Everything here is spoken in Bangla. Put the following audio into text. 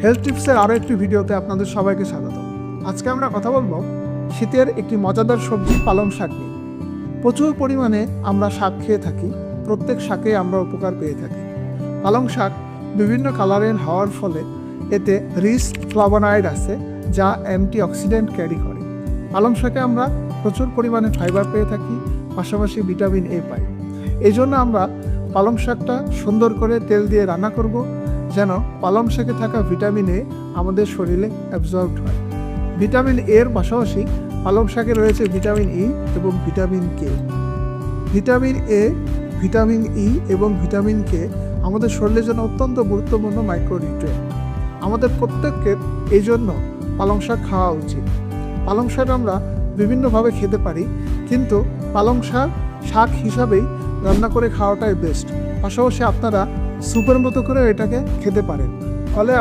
হেলথ টিপসের আরও একটি ভিডিওতে আপনাদের সবাইকে স্বাগত। আজকে আমরা কথা বলবো শীতের একটি মজাদার সবজি পালং শাক নিয়ে। প্রচুর পরিমাণে আমরা শাক খেয়ে থাকি, প্রত্যেক শাকে আমরা উপকার পেয়ে থাকি। পালং শাক বিভিন্ন কালারের হওয়ার ফলে এতে রিচ ফ্লাভোনয়েড আছে যা অ্যান্টিঅক্সিডেন্ট ক্যারি করে। পালং শাকে আমরা প্রচুর পরিমাণে ফাইবার পেয়ে থাকি, পাশাপাশি ভিটামিন এ পাই। এই জন্য আমরা পালং শাকটা সুন্দর করে তেল দিয়ে রান্না করব, যেন পালং শাকে থাকা ভিটামিন এ আমাদের শরীরে অ্যাবজর্বড হয়। ভিটামিন এর পাশাপাশি পালং শাকে রয়েছে ভিটামিন ই এবং vitamin K. Vitamin A, vitamin E এবং ভিটামিন কে আমাদের শরীরের জন্য অত্যন্ত গুরুত্বপূর্ণ মাইক্রোনিউট্রিয়েন্ট। আমাদের প্রত্যেককে এই জন্য পালং শাক খাওয়া উচিত। পালং শাক আমরা বিভিন্নভাবে খেতে পারি, কিন্তু পালং শাক শাক হিসাবেই রান্না করে খাওয়াটাই বেস্ট। পাশাপাশি আপনারা স্যুপের মতো করে এটাকে খেতে পারেন, ফলে